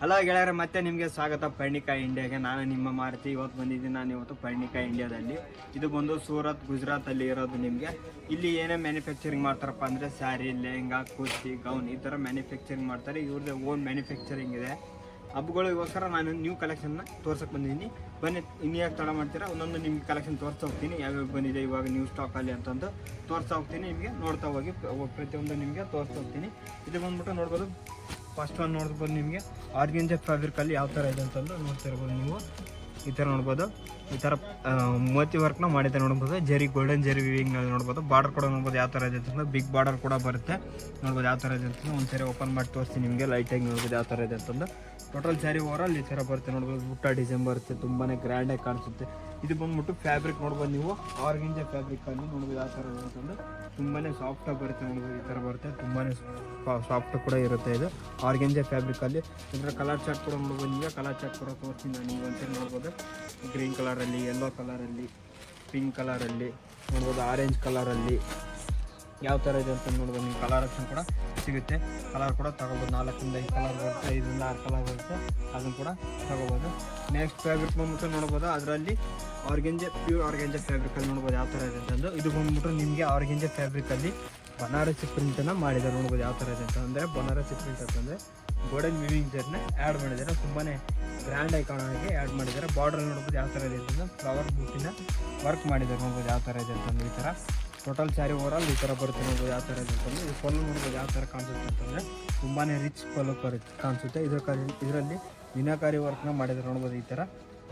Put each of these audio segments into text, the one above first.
Hello ಗೆಳೆಯರೆ, ಮತ್ತೆ ನಿಮಗೆ ಸ್ವಾಗತ ಪರ್ಣಿಕಾ ಇಂಡಿಯಾಗೆ. ನಾನು ನಿಮ್ಮ ಮಾರುತಿ. ಇವತ್ತು ಬಂದಿದ್ದೀನಿ ನಾನು ಇವತ್ತು ಪರ್ಣಿಕಾ ಇಂಡಿಯಾದಲ್ಲಿ. ಇದು ಬಂದು ಸೂರತ್ ಗುಜರಾತಲ್ಲಿ ಇರೋದು. ನಿಮಗೆ ಇಲ್ಲಿ ಏನೇ ಮ್ಯಾನುಫ್ಯಾಕ್ಚರಿಂಗ್ ಮಾಡ್ತಾರಪ್ಪ ಅಂದರೆ ಸ್ಯಾರಿ, ಲೆಹೆಂಗಾ, ಕುರ್ತಿ, ಗೌನ್ ಈ ಥರ ಮ್ಯಾನುಫ್ಯಾಕ್ಚರಿಂಗ್ ಮಾಡ್ತಾರೆ. ಇವ್ರದ್ದು ಓನ್ ಮ್ಯಾನುಫ್ಯಾಕ್ಚರಿಂಗ್ ಇದೆ. ಹಬ್ಬಗಳಿಗೋಸ್ಕರ ನಾನು ನ್ಯೂ ಕಲೆಕ್ಷನ್ನ ತೋರ್ಸಕ್ಕೆ ಬಂದಿದ್ದೀನಿ. ಬನ್ನಿ, ಇನ್ನು ಯಾಕೆ ತಡ ಮಾಡ್ತೀರಾ, ಒಂದೊಂದು ನಿಮ್ಗೆ ಕಲೆಕ್ಷನ್ ತೋರಿಸ್ತಾ ಹೋಗ್ತೀನಿ. ಯಾವ್ಯಾವ ಬಂದಿದೆ ಇವಾಗ ನ್ಯೂ ಸ್ಟಾಕಲ್ಲಿ ಅಂತಂದು ತೋರಿಸ್ತಾ ಹೋಗ್ತೀನಿ. ನಿಮಗೆ ನೋಡ್ತಾ ಹೋಗಿ ಪ್ರತಿಯೊಂದು ನಿಮಗೆ ತೋರಿಸ್ತಾ ಹೋಗ್ತೀನಿ. ಇದು ಬಂದ್ಬಿಟ್ಟು ನೋಡ್ಬೋದು. ಫಸ್ಟ್ ಒಂದು ನೋಡ್ಬೋದು, ನಿಮಗೆ ಆರ್ಗೆಂಜಾ ಫ್ಯಾಬ್ರಿಕಲ್ಲಿ ಯಾವ ಥರ ಇದೆ ಅಂತಂದು ನೋಡ್ತಿರ್ಬೋದು. ನೀವು ಈ ಥರ ನೋಡ್ಬೋದು. ಈ ಥರ ಮೋತಿ ವರ್ಕ್ನ ಮಾಡಿದ್ದಾರೆ ನೋಡ್ಬೋದು. ಜರಿ ಗೋಲ್ಡನ್ ಜರಿ ವಿವಿಂಗ್ನಲ್ಲಿ ನೋಡ್ಬೋದು. ಬಾರ್ಡರ್ ಕೂಡ ನೋಡ್ಬೋದು ಯಾವ ಥರ ಇದೆ ಅಂತಂದ್ರೆ ಬಿಗ್ ಬಾರ್ಡರ್ ಕೂಡ ಬರುತ್ತೆ. ನೋಡ್ಬೋದು ಯಾವ ಥರ ಇದೆ ಅಂತಂದ್ರೆ ಒಂದು ಸರಿ ಓಪನ್ ಮಾಡಿ ತೋರಿಸ್ತೀನಿ ನಿಮಗೆ ಲೈಟಾಗಿ. ನೋಡ್ಬೋದು ಯಾವ ಥರ ಇದೆ ಅಂತಂದು. ಟೋಟಲ್ ಸ್ಯಾರಿ ಓವರಾಲ್ ಈ ಥರ ಬರುತ್ತೆ ನೋಡ್ಬೋದು. ಬುಟ್ಟ ಡಿಸೈನ್ ಬರುತ್ತೆ, ತುಂಬಾ ಗ್ರ್ಯಾಂಡಾಗಿ ಕಾಣಿಸುತ್ತೆ. ಇದು ಬಂದ್ಬಿಟ್ಟು ಫ್ಯಾಬ್ರಿಕ್ ನೋಡ್ಬೋದು ನೀವು ಆರ್ಗೆಂಜಾ ಫ್ಯಾಬ್ರಿಕಲ್ಲಿ ನೋಡ್ಬೋದು ಯಾವ ಥರ ಇದೆ ಅಂತಂದು. ತುಂಬಾ ಸಾಫ್ಟಾಗಿ ಬರುತ್ತೆ ನೋಡ್ಬೋದು. ಈ ಥರ ಬರುತ್ತೆ, ತುಂಬಾ ಸಾಫ್ಟ್ ಕೂಡ ಇರುತ್ತೆ. ಇದು ಆರ್ಗೆಂಜಾ ಫ್ಯಾಬ್ರಿಕಲ್ಲಿ. ಇದರ ಕಲರ್ ಚಾರ್ಟ್ ಕೂಡ ನೋಡ್ಬೋದು. ನಿಮಗೆ ಕಲರ್ ಚಾರ್ಟ್ ಕೂಡ ತೋರಿಸ್ತೀನಿ ನಾನು. ನೀವು ಒಂದ್ಸರಿ ನೋಡ್ಬೋದು. ಗ್ರೀನ್ ಕಲರಲ್ಲಿ, ಯೆಲ್ಲೋ ಕಲರಲ್ಲಿ, ಪಿಂಕ್ ಕಲರಲ್ಲಿ ನೋಡ್ಬೋದು, ಆರೆಂಜ್ ಕಲರಲ್ಲಿ ಯಾವ ಥರ ಇದೆ ಅಂತ ನೋಡ್ಬೋದು. ನಿಮ್ಮ ಕಲರ್ ಆಪ್ಷನ್ ಕೂಡ ಸಿಗುತ್ತೆ. ಕಲರ್ ಕೂಡ ತಗೋಬೋದು. 4 ರಿಂದ 5 ಕಲರ್ ಬರುತ್ತೆ, 5 ರಿಂದ 6 ಕಲರ್ ಬರುತ್ತೆ. ಅದನ್ನು ಕೂಡ ತಗೋಬೋದು. ನೆಕ್ಸ್ಟ್ ಫ್ಯಾಬ್ರಿಕ್ ಬಂದ್ಬಿಟ್ಟು ನೋಡ್ಬೋದು. ಅದರಲ್ಲಿ ಆರ್ಗೆಂಜಾ, ಪ್ಯೂರ್ ಆರ್ಗೆಂಜಾ ಫ್ಯಾಬ್ರಿಕಲ್ಲಿ ನೋಡ್ಬೋದು ಯಾವ ಥರ ಇದೆ ಅಂತಂದು. ಇದು ಬಂದ್ಬಿಟ್ಟು ನಿಮಗೆ ಆರ್ಗೆಂಜಾ ಫ್ಯಾಬ್ರಿಕಲ್ಲಿ ಬನಾರಸಿ ಪ್ರಿಂಟನ್ನು ಮಾಡಿದ್ದಾರೆ ನೋಡ್ಬೋದು ಯಾವ ಥರ ಇದೆ ಅಂತ. ಅಂದರೆ ಬನಾರಸಿ ಪ್ರಿಂಟ್ ಅಂತಂದರೆ ಗೋಲ್ಡನ್ ವಿವಿಂಗ್ ಜರ್ನ ಆ್ಯಡ್ ಮಾಡಿದ್ದಾರೆ. ತುಂಬಾ ಗ್ರ್ಯಾಂಡಾಗಿ ಕಾಣೋಕ್ಕೆ ಆ್ಯಡ್ ಮಾಡಿದ್ದಾರೆ. ಬಾರ್ಡರ್ ನೋಡ್ಬೋದು ಯಾವ ಥರ ಇದೆ ಅಂತಂದ್ರೆ ಫ್ಲವರ್ ಬೂಟಿನ ವರ್ಕ್ ಮಾಡಿದ್ದಾರೆ ನೋಡ್ಬೋದು ಯಾವ ಥರ ಇದೆ ಅಂತಂದ್ರೆ. ಈ ಥರ ಟೋಟಲ್ ಸ್ಯಾರಿ ಓವರಾಲ್ ಈ ಥರ ಬರುತ್ತೆ ನೋಡ್ಬೋದು ಯಾವ ಥರ ಇದೆ ಅಂತಂದರೆ. ಈ ಪಲ್ಲು ನೋಡ್ಬೋದು ಯಾವ ಥರ ಕಾಣಿಸುತ್ತೆ ಅಂತಂದರೆ ತುಂಬಾ ರಿಚ್ ಪಲ್ಲು ಕಾಣಿಸುತ್ತೆ. ಇದರಲ್ಲಿ ಮೀನಾಕಾರಿ ವರ್ಕ್ನ ಮಾಡಿದ್ದಾರೆ ನೋಡ್ಬೋದು. ಈ ಥರ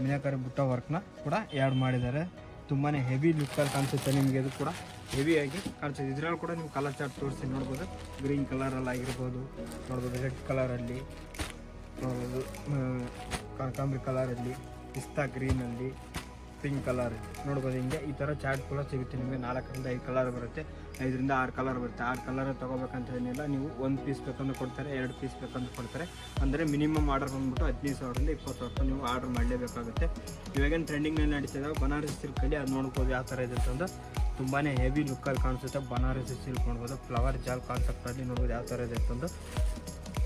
ಮೀನಾಕಾರಿ ಬುಟ್ಟ ವರ್ಕ್ನ ಕೂಡ ಆ್ಯಡ್ ಮಾಡಿದ್ದಾರೆ. ತುಂಬಾ ಹೆವಿ ಲುಕ್ಕಲ್ಲಿ ಕಾಣಿಸುತ್ತೆ ನಿಮಗೆ. ಇದು ಕೂಡ ಹೆವಿಯಾಗಿ ಕಾಣಿಸುತ್ತೆ. ಇದರಲ್ಲಿ ಕೂಡ ನೀವು ಕಲರ್ ಚಾರ್ಟ್ ತೋರಿಸಿ ನೋಡ್ಬೋದು. ಗ್ರೀನ್ ಕಲರಲ್ಲಿ ಆಗಿರ್ಬೋದು ನೋಡ್ಬೋದು, ರೆಡ್ ಕಲರಲ್ಲಿ ನೋಡ್ಬೋದು, ಕನಕಾಂಬರಿ ಕಲರಲ್ಲಿ, ಪಿಸ್ತಾ ಗ್ರೀನಲ್ಲಿ, ಪಿಂಕ್ ಕಲರ್ ನೋಡ್ಬೋದು. ಹಿಂಗೆ ಈ ಥರ ಚಾರ್ಟ್ ಕೂಡ ಸಿಗುತ್ತೆ ನಿಮಗೆ. 4 ರಿಂದ 5 ಕಲರ್ ಬರುತ್ತೆ, 5 ರಿಂದ 6 ಕಲರ್ ಬರುತ್ತೆ. 6 ಕಲರ್ ತೊಗೋಬೇಕಂತ ಏನಿಲ್ಲ. ನೀವು 1 ಪೀಸ್ ಬೇಕಂದ್ರೆ ಕೊಡ್ತಾರೆ, 2 ಪೀಸ್ ಬೇಕಂದ್ರೆ ಕೊಡ್ತಾರೆ. ಅಂದರೆ ಮಿನಿಮಮ್ ಆರ್ಡರ್ ಬಂದ್ಬಿಟ್ಟು 15,000 ರಿಂದ 20,000 ನೀವು ಆರ್ಡರ್ ಮಾಡಲೇಬೇಕಾಗುತ್ತೆ. ಇವಾಗೇನು ಟ್ರೆಂಡಿಂಗ್ನಲ್ಲಿ ನಡೀತಿದೆ ಬನಾರಸಿ ಸಿಲ್ಕಲ್ಲಿ, ಅದು ನೋಡ್ಬೋದು ಯಾವ ಥರ ಇದೆ ಅಂತಂದು. ತುಂಬಾ ಹೆವಿ ಲುಕ್ಕಲ್ಲಿ ಕಾಣಿಸುತ್ತೆ. ಬನಾರಸಿ ಸಿಲ್ಕ್ ನೋಡ್ಬೋದು. ಫ್ಲವರ್ ಜಾಲ್ ಕಾನ್ಸೆಪ್ಟಲ್ಲಿ ನೋಡ್ಬೋದು ಯಾವ ಥರ ಇದೆ ಅಂತಂದು.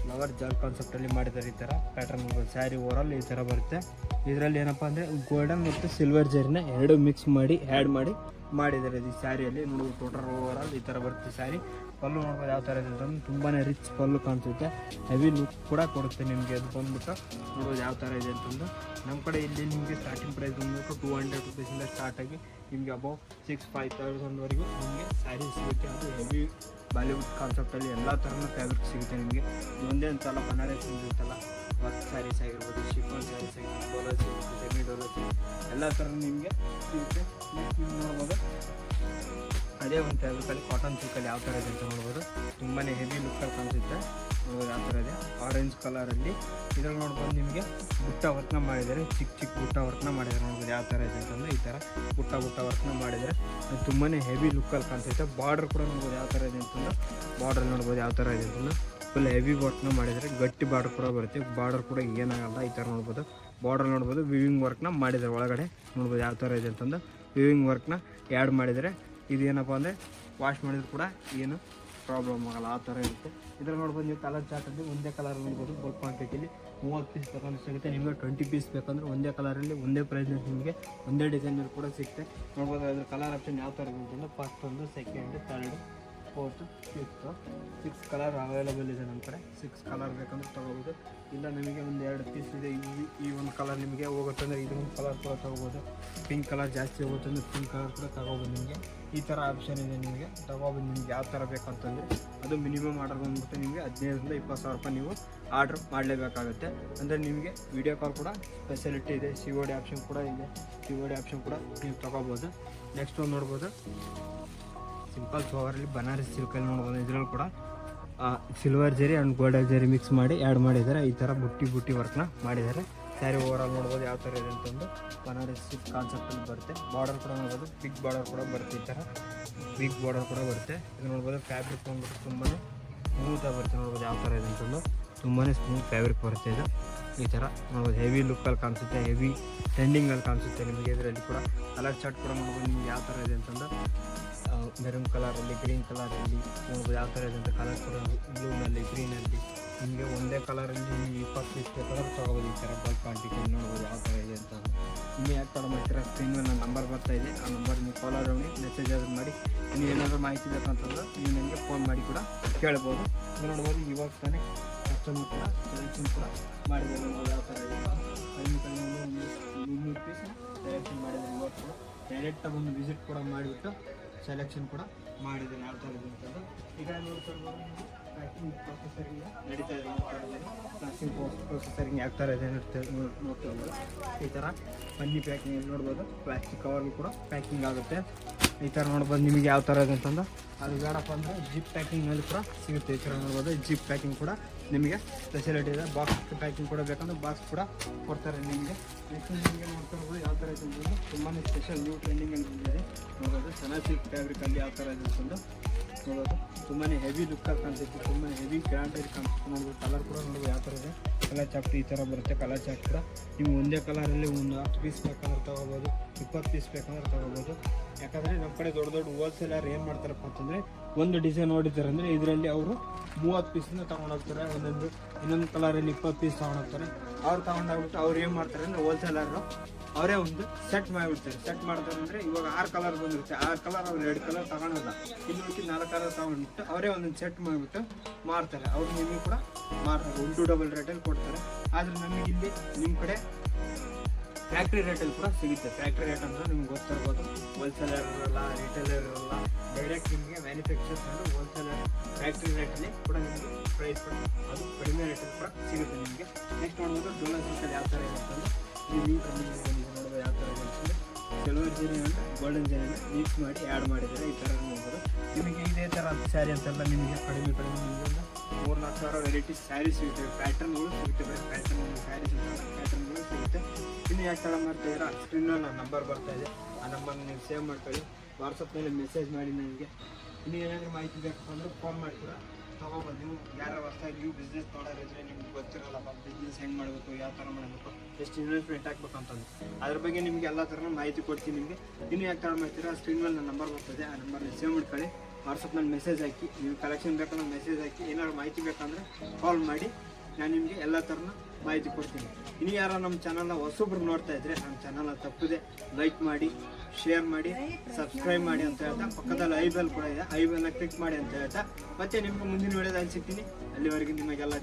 ಫ್ಲವರ್ ಜಾಲ್ ಕಾನ್ಸೆಪ್ಟಲ್ಲಿ ಮಾಡಿದ್ದಾರೆ. ಈ ಥರ ಪ್ಯಾಟರ್ನ್ ನೋಡ್ಬೋದು. ಸ್ಯಾರಿ ಓವರಾಲ್ ಈ ಥರ ಬರುತ್ತೆ. ಇದರಲ್ಲಿ ಏನಪ್ಪ ಅಂದರೆ ಗೋಲ್ಡನ್ ಮತ್ತು ಸಿಲ್ವರ್ ಜರಿನ ಎರಡು ಮಿಕ್ಸ್ ಮಾಡಿ ಆ್ಯಡ್ ಮಾಡಿದ್ದಾರೆ ಈ ಸ್ಯಾರಿಯಲ್ಲಿ ನೋಡ್ಬೋದು. ಟೋಟಲ್ ಓವರಾಲ್ ಈ ಥರ ಬರುತ್ತೆ ಸ್ಯಾರಿ. ಪಲ್ಲು ನೋಡ್ಬೋದು ಯಾವ ಥರ ಇದೆ ಅಂತಂದ್ರೆ ತುಂಬಾ ರಿಚ್ ಪಲ್ಲು ಕಾಣಿಸುತ್ತೆ. ಹೆವಿ ಲುಕ್ ಕೂಡ ಕೊಡುತ್ತೆ ನಿಮಗೆ. ಅದು ಬಂದ್ಬಿಟ್ಟು ನೋಡ್ಬೋದು ಯಾವ ಥರ ಇದೆ ಅಂತಂದು. ನಮ್ಮ ಕಡೆ ಇಲ್ಲಿ ನಿಮಗೆ ಸ್ಟಾರ್ಟಿಂಗ್ ಪ್ರೈಸ್ ಬಂದ್ಬಿಟ್ಟು 200 ರುಪೀಸಿಂದ ಸ್ಟಾರ್ಟಾಗಿ ನಿಮಗೆ ಅಬೌವ್ 5,000ವರೆಗೂ ನಿಮಗೆ ಸ್ಯಾರಿ ಸಿಗುತ್ತೆ. ಅದು ಹೆವಿ ಬಾಲಿವುಡ್ ಕಾನ್ಸೆಪ್ಟಲ್ಲಿ ಎಲ್ಲ ಥರನೂ ಫ್ಯಾಬ್ರಿಕ್ ಸಿಗುತ್ತೆ ನಿಮಗೆ. ಒಂದೇ ಅಂತಲ್ಲ, ಬನಾರಸಿ ಇರುತ್ತಲ್ಲ, ವರ್ಕ್ ಸ್ಯಾರೀಸ್ ಆಗಿರ್ಬೋದು, ಶಿಫಾನ್ ಸ್ಯಾರೀಸ್ ಆಗಿರ್ಬೋದು, Dolo silk, semi Dolo silk ಎಲ್ಲ ಥರ ನಿಮಗೆ ಸಿಗುತ್ತೆ. ನೀವು ನೋಡ್ಬೋದು ಅದೇ ಒಂದು ಫ್ಯಾಬ್ರಿಕಲ್ಲಿ ಕಾಟನ್ ಸಿಲ್ಕಲ್ಲಿ ಯಾವ ಥರ ಇದೆ ಅಂತ ನೋಡ್ಬೋದು. ತುಂಬಾ ಹೆವಿ ಲುಕ್ಕಲ್ಲಿ ಕಾಣಿಸುತ್ತೆ ನೋಡ್ಬೋದು ಯಾವ ಥರ ಇದೆ. ಆರೆಂಜ್ ಕಲರಲ್ಲಿ ಇದ್ರಲ್ಲಿ ನೋಡ್ಬೋದು ನಿಮಗೆ ಬುಟ್ಟ ವರ್ಕ್ನ ಮಾಡಿದ್ದಾರೆ. ಚಿಕ್ಕ ಬುಟ್ಟ ವರ್ಕ್ನ ಮಾಡಿದ್ದಾರೆ ನೋಡ್ಬೋದು ಯಾವ ಥರ ಇದೆ ಅಂತಂದರೆ. ಈ ಥರ ಬುಟ್ಟ ವರ್ಕ್ನ ಮಾಡಿದರೆ ತುಂಬಾ ಹೆವಿ ಲುಕ್ಕಲ್ಲಿ ಕಾಣಿಸುತ್ತೆ. ಬಾರ್ಡರ್ ಕೂಡ ನೋಡ್ಬೋದು ಯಾವ ಥರ ಇದೆ ಅಂತಂದ್ರೆ. ಬಾರ್ಡರ್ ನೋಡ್ಬೋದು ಯಾವ ಥರ ಇದೆ ಅಂತಂದ್ರೆ ಫುಲ್ ಹೆವಿ ವರ್ಕ್ನ ಮಾಡಿದರೆ. ಗಟ್ಟಿ ಬಾರ್ಡರ್ ಕೂಡ ಬರುತ್ತೆ. ಬಾರ್ಡರ್ ಕೂಡ ಏನಾಗಲ್ಲ. ಈ ಥರ ನೋಡ್ಬೋದು. ಬಾರ್ಡರ್ ನೋಡ್ಬೋದು ವಿವಿಂಗ್ ವರ್ಕ್ನ ಮಾಡಿದ್ದಾರೆ. ಒಳಗಡೆ ನೋಡ್ಬೋದು ಯಾವ ಥರ ಇದೆ ಅಂತಂದು ವಿವಿಂಗ್ ವರ್ಕ್ನ ಆ್ಯಡ್ ಮಾಡಿದರೆ. ಇದು ಏನಪ್ಪ ಅಂದರೆ ವಾಶ್ ಮಾಡಿದ್ರು ಕೂಡ ಏನು ಪ್ರಾಬ್ಲಮ್ ಆಗಲ್ಲ, ಆ ಥರ ಇರುತ್ತೆ. ಇದ್ರಲ್ಲಿ ನೋಡ್ಬೋದು ನೀವು ಕಲರ್ ಚಾರ್ಟಲ್ಲಿ ಒಂದೇ ಕಲರ್ ನೋಡ್ಬೋದು. ಬಲ್ಕ್ ಮಾರ್ಕೆಟಲ್ಲಿ 30 ಪೀಸ್ ಬೇಕಂದ್ರೆ ಸಿಗುತ್ತೆ. ನಿಮಗೆ 20 ಪೀಸ್ ಬೇಕಂದ್ರೆ ಒಂದೇ ಕಲರಲ್ಲಿ ಒಂದೇ ಪ್ರೈಸ್ನಲ್ಲಿ ನಿಮಗೆ ಒಂದೇ ಡಿಸೈನಲ್ಲಿ ಕೂಡ ಸಿಗುತ್ತೆ ನೋಡ್ಬೋದು. ಅದ್ರ ಕಲರ್ ಆಪ್ಷನ್ ಯಾವ ಥರ ಇರುತ್ತೆ ಅಂದರೆ ಫಸ್ಟ್ 1, ಸೆಕೆಂಡ್, 3, 4, 5, 6 ಕಲರ್ ಅವೈಲೇಬಲ್ ಇದೆ ನಮ್ಮ ಕಡೆ. 6 ಕಲರ್ ಬೇಕಂದ್ರೆ ತೊಗೋಬೋದು. ಇಲ್ಲ ನಿಮಗೆ ಒಂದು 2 ಪೀಸ್ ಇದೆ, ಈ ಒಂದು ಕಲರ್ ನಿಮಗೆ ಹೋಗುತ್ತೆ ಅಂದರೆ ಇದು ಒಂದು ಕಲರ್ ಕೂಡ ತೊಗೋಬೋದು. ಪಿಂಕ್ ಕಲರ್ ಜಾಸ್ತಿ ಹೋಗುತ್ತೆ ಅಂದರೆ ಪಿಂಕ್ ಕಲರ್ ಕೂಡ ತೊಗೋಬೋದು. ನಿಮಗೆ ಈ ಥರ ಆಪ್ಷನ್ ಇದೆ. ನಿಮಗೆ ತೊಗೋಬೋದು. ನಿಮ್ಗೆ ಯಾವ ಥರ ಬೇಕಂತಂದರೆ ಅದು ಮಿನಿಮಮ್ ಆರ್ಡರ್ ಬಂದುಬಿಟ್ಟು ನಿಮಗೆ 15,000 ರಿಂದ 20,000 ರೂಪಾಯಿ ನೀವು ಆರ್ಡ್ರ್ ಮಾಡಲೇಬೇಕಾಗುತ್ತೆ. ಅಂದರೆ ನಿಮಗೆ ವಿಡಿಯೋ ಕಾಲ್ ಕೂಡ ಫೆಸಿಲಿಟಿ ಇದೆ. COD ಆಪ್ಷನ್ ಕೂಡ ಇದೆ. COD ಆಪ್ಷನ್ ಕೂಡ ನೀವು ತೊಗೋಬೋದು. ನೆಕ್ಸ್ಟ್ ಒಂದು ನೋಡ್ಬೋದು ಸಿಂಪಲ್ ಫ್ಲವರಲ್ಲಿ ಬನಾರಸಿ ಸಿಲ್ಕಲ್ಲಿ ನೋಡ್ಬೋದು. ಇದರಲ್ಲಿ ಕೂಡ ಸಿಲ್ವರ್ ಜರಿ ಆ್ಯಂಡ್ ಗೋಲ್ಡನ್ ಜರಿ ಮಿಕ್ಸ್ ಮಾಡಿ ಆ್ಯಡ್ ಮಾಡಿದ್ದಾರೆ. ಈ ಥರ ಬುಟ್ಟಿ ವರ್ಕ್ನ ಮಾಡಿದ್ದಾರೆ. ಸ್ಯಾರಿ ಓವರಾಲ್ ನೋಡ್ಬೋದು ಯಾವ ಥರ ಇದೆ ಅಂತಂದು. ಬನಾರಸಿ ಸಿಲ್ಕ್ ಕಾನ್ಸೆಪ್ಟಲ್ಲಿ ಬರುತ್ತೆ. ಬಾರ್ಡರ್ ಕೂಡ ನೋಡ್ಬೋದು. ಬಿಗ್ ಬಾರ್ಡರ್ ಕೂಡ ಬರುತ್ತೆ. ಈ ಥರ ಬಿಗ್ ಬಾರ್ಡರ್ ಕೂಡ ಬರುತ್ತೆ. ಇದು ನೋಡ್ಬೋದು. ಫ್ಯಾಬ್ರಿಕ್ ಬಂದ್ಬಿಟ್ಟು ತುಂಬಾ ಸ್ಮೂತಾಗಿ ಬರುತ್ತೆ ನೋಡ್ಬೋದು ಯಾವ ಥರ ಇದೆ ಅಂತಂದು. ತುಂಬಾ ಸ್ಮೂತ್ ಫ್ಯಾಬ್ರಿಕ್ ಬರುತ್ತೆ ಇದು. ಈ ಥರ ನೋಡ್ಬೋದು. ಹೆವಿ ಲುಕ್ಕಲ್ಲಿ ಕಾಣಿಸುತ್ತೆ, ಹೆವಿ ಟ್ರೆಂಡಿಂಗಲ್ಲಿ ಕಾಣಿಸುತ್ತೆ ನಿಮಗೆ. ಇದರಲ್ಲಿ ಕೂಡ ಕಲರ್ ಚಾರ್ಟ್ ಕೂಡ ನೋಡ್ಬೋದು ನಿಮ್ಗೆ ಯಾವ ಥರ ಇದೆ ಅಂತಂದು. ಮೆರೂನ್ ಕಲರಲ್ಲಿ, ಗ್ರೀನ್ ಕಲರಲ್ಲಿ ನೋಡ್ಬೋದು ಯಾವ ಥರ ಇದೆ ಅಂತ. ಕಲರ್ ಕೂಡ ಬ್ಲೂನಲ್ಲಿ, ಗ್ರೀನಲ್ಲಿ, ನಿಮಗೆ ಒಂದೇ ಕಲರಲ್ಲಿ 20 ಪೀಸ್ ಬೇಕಾದ್ರೆ ತೊಗೋಬೋದು. ಈ ಥರ ಬಲ್ಕ್ ಕ್ವಾಂಟಿಟಿ ನೋಡ್ಬೋದು ಯಾವ ಥರ ಇದೆ ಅಂತ. ಇನ್ನು ಯಾಕೆ ಥರ ಮಾಡ್ತೀರಾ ಸ್ಕ್ರೀನ್ ಮೇಲೆ ನನ್ನ ನಂಬರ್ ಬರ್ತಾ ಇದೆ, ಆ ನಂಬರ್ ನೀವು ಕಾಲ್ ಮಾಡಿ ಮೆಸೇಜ್ ಆದರೂ ಮಾಡಿ. ನೀವು ಏನಾದರೂ ಮಾಹಿತಿ ಬೇಕಂತಂದ್ರೆ ನೀವು ನನಗೆ ಫೋನ್ ಮಾಡಿ ಕೂಡ ಕೇಳ್ಬೋದು. ಇದು ನೋಡ್ಬೋದು ಇವಾಗ ತಾನೇ ಕಸ್ಟಮರ್ ಕೂಡ ಸೆಲೆಕ್ಷನ್ ಕೂಡ ಮಾಡಿದ್ದಾರೆ. ನೋಡ್ಬೋದು ಯಾವ ಥರ ಇದೆ. 300 ಪೀಸ್ ಸೆಲೆಕ್ಷನ್ ಮಾಡಿದ್ದಾರೆ. ಇವಾಗ ಕೂಡ ಡೈರೆಕ್ಟಾಗಿ ಒಂದು ವಿಸಿಟ್ ಕೂಡ ಮಾಡಿಬಿಟ್ಟು ಸೆಲೆಕ್ಷನ್ ಕೂಡ ಮಾಡಿದ್ದೇನೆ ಯಾವ ಥರ ಇದೆ ಅಂತಂದು. ಈಗ ನೋಡ್ತಿರ್ಬೋದು ಪ್ಯಾಕಿಂಗ್ ಪ್ರೊಸೆಸರಿಂಗ್ ನಡೀತಾ ಇದೆ. ಪ್ಲಾಸ್ಟಿಕ್ ಪ್ರೊಸೆಸರಿಂಗ್ ಯಾವ ಥರ ಇದೆ ನೋಡ್ತಿರ್ಬೋದು. ಈ ಥರ ಬನ್ನಿ ಪ್ಯಾಕಿಂಗ್ ನೋಡ್ಬೋದು. ಪ್ಲಾಸ್ಟಿಕ್ ಕವರ್ಗೂ ಕೂಡ ಪ್ಯಾಕಿಂಗ್ ಆಗುತ್ತೆ. ಈ ಥರ ನೋಡ್ಬೋದು ನಿಮಗೆ ಯಾವ ಥರ ಇದೆ ಅಂತಂದು. ಅದು ಬೇಡಪ್ಪ ಅಂದರೆ ಜಿಪ್ ಪ್ಯಾಕಿಂಗ್ನಲ್ಲಿ ಕೂಡ ಸಿಗುತ್ತೆ. ಈ ಥರ ನೋಡ್ಬೋದು ಜಿಪ್ ಪ್ಯಾಕಿಂಗ್ ಕೂಡ ನಿಮಗೆ ಸ್ಪೆಷಾಲಿಟಿ ಇದೆ. ಬಾಕ್ಸ್ ಪ್ಯಾಕಿಂಗ್ ಕೂಡ ಬೇಕಂದ್ರೆ ಬಾಕ್ಸ್ ಕೂಡ ಕೊಡ್ತಾರೆ ನಿಮಗೆ. ನೆಕ್ಸ್ಟ್ ನಿಮಗೆ ನೋಡ್ತಿರ್ಬೋದು ಯಾವ ಥರ ಇದೆ ಅಂತಂದು. ತುಂಬಾ ಸ್ಪೆಷಲ್ ನ್ಯೂ ಟ್ರೆಂಡಿಂಗಲ್ಲಿ ಬಂದಿದೆ ನೋಡೋದು. ಚೆನ್ನಾಗಿ ಸಿಲ್ಕ್ ಫ್ಯಾಬ್ರಿಕಲ್ಲಿ ಯಾವ ಥರ ಇದೆ ಅಂತಂದು ನೋಡೋದು. ತುಂಬಾ ಹೆವಿ ಲುಕ್ಕಲ್ಲಿ ಕಾಣಿಸುತ್ತೆ, ತುಂಬಾ ಹೆವಿ ಗ್ರ್ಯಾಂಡಾಗಿ ಕಾಣಿಸುತ್ತೆ ನೋಡ್ಬೋದು. ಕಲರ್ ಕೂಡ ನೋಡ್ಬೋದು ಯಾವ ಥರ ಇದೆ. ಕಲರ್ ಚಾರ್ಟ್ ಈ ಥರ ಬರುತ್ತೆ. ಕಲರ್ ಚಾರ್ಟ್ ಕೂಡ ನೀವು ಒಂದೇ ಕಲರಲ್ಲಿ ಒಂದು 10 ಪೀಸ್ ಬೇಕಂದ್ರೆ ತೊಗೋಬೋದು, 20 ಪೀಸ್ ಬೇಕಂದ್ರೆ ತೊಗೋಬೋದು. ಯಾಕಂದರೆ ನಮ್ಮ ಕಡೆ ದೊಡ್ಡ ದೊಡ್ಡ ಹೋಲ್ಸೇಲರ್ ಏನು ಮಾಡ್ತಾರಪ್ಪ ಅಂತಂದರೆ ಒಂದು ಡಿಸೈನ್ ನೋಡಿದ್ದಾರೆ ಅಂದರೆ ಇದರಲ್ಲಿ ಅವರು 30 ಪೀಸನ್ನ ತೊಗೊಂಡೋಗ್ತಾರೆ. ಇನ್ನೊಂದು ಕಲರಲ್ಲಿ 20 ಪೀಸ್ ತೊಗೊಂಡೋಗ್ತಾರೆ. ಅವ್ರು ತೊಗೊಂಡೋಗ್ಬಿಟ್ಟು ಅವ್ರು ಏನು ಮಾಡ್ತಾರೆ ಅಂದರೆ ಹೋಲ್ಸೇಲರು ಅವರೇ ಒಂದು ಸೆಟ್ ಮಾಡಿಬಿಡ್ತಾರೆ. ಸೆಟ್ ಮಾಡ್ತಾರೆ ಅಂದರೆ ಇವಾಗ 6 ಕಲರ್ ಬಂದಿರುತ್ತೆ, 6 ಕಲರ್ ಅವ್ರು 2 ಕಲರ್ ತೊಗೊಳಲ್ಲ, ಇನ್ನು 4 ಕಲರ್ ತೊಗೊಂಡ್ಬಿಟ್ಟು ಅವರೇ ಒಂದೊಂದು ಸೆಟ್ ಮಾಡಿಬಿಟ್ಟು ಮಾರ್ತಾರೆ. ಅವ್ರು ನಿಮಗೆ ಕೂಡ ಮಾರ್ತಾರೆ, 1 to ಡಬಲ್ ರೇಟಲ್ಲಿ ಕೊಡ್ತಾರೆ. ಆದರೆ ನಮಗೆ ಇಲ್ಲಿ ನಿಮ್ಮ ಕಡೆ ಫ್ಯಾಕ್ಟ್ರಿ ರೇಟಲ್ಲಿ ಕೂಡ ಸಿಗುತ್ತೆ. ಫ್ಯಾಕ್ಟ್ರಿ ರೇಟ್ ಅಂದರೆ ನಿಮ್ಗೆ ಗೊತ್ತಿರ್ಬೋದು. ಹೋಲ್ಸೇಲರ್ ಇರಲ್ಲ, ರಿಟೇಲರ್ ಇರಲ್ಲ, ಡೈರೆಕ್ಟ್ ನಿಮಗೆ ಮ್ಯಾನುಫ್ಯಾಕ್ಚರ್ಸ್ ಅಂದರೆ ಹೋಲ್ಸೇಲರ್ ಫ್ಯಾಕ್ಟ್ರಿ ರೇಟಲ್ಲಿ ಕೂಡ ನಿಮಗೆ ಪ್ರೈಸ್ ಕೂಡ ಅದು ಕಡಿಮೆ ರೇಟಲ್ಲಿ ಕೂಡ ಸಿಗುತ್ತೆ ನಿಮಗೆ. ನೆಕ್ಸ್ಟ್ ನೋಡ್ಬೋದು ಡೋಲಾ ಸಿಲ್ಕಲ್ಲಿ ಯಾವ ಥರ ಇದೆ ಅಂತಂದರೆ ನ್ಯೂ ಟ್ರೆಂಡಿಂಗ್ ಬಂದಿದೆ ನೋಡೋದು ಯಾವ ಥರ ಇದೆ ಅಂತಂದರೆ ಸಿಲ್ವರ್ ಜೀನಿ ಅಂದರೆ ಗೋಲ್ಡನ್ ಜೀನಿನ ಮಿಕ್ಸ್ ಮಾಡಿ ಆ್ಯಡ್ ಮಾಡಿದ್ದಾರೆ. ಈ ಥರ ನೋಡ್ಬೋದು. ನಿಮಗೆ ಇದೇ ಥರ ಸ್ಯಾರಿ ಅಂತೆಲ್ಲ ನಿಮಗೆ ಕಡಿಮೆ ನಿಮಗೆ 3-4 ಸಾವಿರ ವೆರೈಟೀಸ್ ಸ್ಯಾರಿ ಸಿಗುತ್ತೆ. ಪ್ಯಾಟರ್ನ್ಗಳು ಸಿಗುತ್ತೆ, ಬೇರೆ ಪ್ಯಾಟರ್ನ್ ಸ್ಯಾರಿ ಸಿಗುತ್ತೆ, ಪ್ಯಾಟರ್ನ್ಗಳು ಸಿಗುತ್ತೆ. ಇನ್ನು ಯಾಕೆ ಥರ ಮಾಡ್ತಾಯಿದ್ದೀರಾ ಸ್ಕ್ರೀನಲ್ಲಿ ನನ್ನ ನಂಬರ್ ಬರ್ತಾ ಇದೆ, ಆ ನಂಬರ್ನ ನೀವು ಸೇವ್ ಮಾಡ್ಕೊಳ್ಳಿ. ವಾಟ್ಸಪ್ನಲ್ಲಿ ಮೆಸೇಜ್ ಮಾಡಿ ನನಗೆ. ಇನ್ನು ಏನಾದರೂ ಮಾಹಿತಿ ಬೇಕಪ್ಪ ಅಂದರೆ ಫೋನ್ ಮಾಡಿ ಕೂಡ ತೊಗೋಬೋದು. ನೀವು ಯಾರ ಹೊಸದಾಗಿ ನೀವು ಬಿಸ್ನೆಸ್ ಮಾಡೋರಿದ್ರೆ ನಿಮ್ಗೆ ಗೊತ್ತಿರಲ್ಲಪ್ಪ ಬಿಸ್ನೆಸ್ ಹೆಂಗೆ ಮಾಡಬೇಕು, ಯಾವ ಥರ ಮಾಡಬೇಕು, ಎಷ್ಟು ಇನ್ವೆಸ್ಟ್ಮೆಂಟ್ ಹಾಕ್ಬೇಕು ಅಂತಂದು ಅದ್ರ ಬಗ್ಗೆ ನಿಮಗೆ ಎಲ್ಲ ಥರ ಮಾಹಿತಿ ಕೊಡ್ತೀನಿ ನಿಮಗೆ. ಇನ್ನು ಯಾಕೆ ಥರ ಮಾಡ್ತೀರಾ ಸ್ಕ್ರೀನ್ ಮೇಲೆ ನನ್ನ ನಂಬರ್ ಬರ್ತದೆ, ಆ ನಂಬರ್ನ ಸೇವ್ ಮಾಡ್ಕೊಳ್ಳಿ. ವಾಟ್ಸಪ್ನಲ್ಲಿ ಮೆಸೇಜ್ ಹಾಕಿ, ನೀವು ಕಲೆಕ್ಷನ್ ಬೇಕಂದ್ರೆ ಮೆಸೇಜ್ ಹಾಕಿ. ಏನಾದ್ರು ಮಾಹಿತಿ ಬೇಕಂದರೆ ಕಾಲ್ ಮಾಡಿ, ನಾನು ನಿಮಗೆ ಎಲ್ಲ ಥರನ ಮಾಹಿತಿ ಕೊಡ್ತೀನಿ. ಇನ್ನು ಯಾರು ನಮ್ಮ ಚಾನಲ್ನ ಹೊಸೊಬ್ರು ನೋಡ್ತಾ ಇದ್ರೆ ನಮ್ಮ ಚಾನಲ್ನ ತಪ್ಪದೆ ಲೈಕ್ ಮಾಡಿ, ಶೇರ್ ಮಾಡಿ, ಸಬ್ಸ್ಕ್ರೈಬ್ ಮಾಡಿ ಅಂತ ಹೇಳ್ತಾ ಪಕ್ಕದಲ್ಲಿ ಐ ಬೆಲ್ ಕೂಡ ಇದೆ, ಐ ಬೆಲ್ನ ಕ್ಲಿಕ್ ಮಾಡಿ ಅಂತ ಹೇಳ್ತಾ ಮತ್ತೆ ನಿಮ್ಗೆ ಮುಂದಿನ ವಿಡಿಯೋದಲ್ಲಿ ಸಿಗ್ತೀನಿ. ಅಲ್ಲಿವರೆಗೆ ನಿಮಗೆಲ್ಲ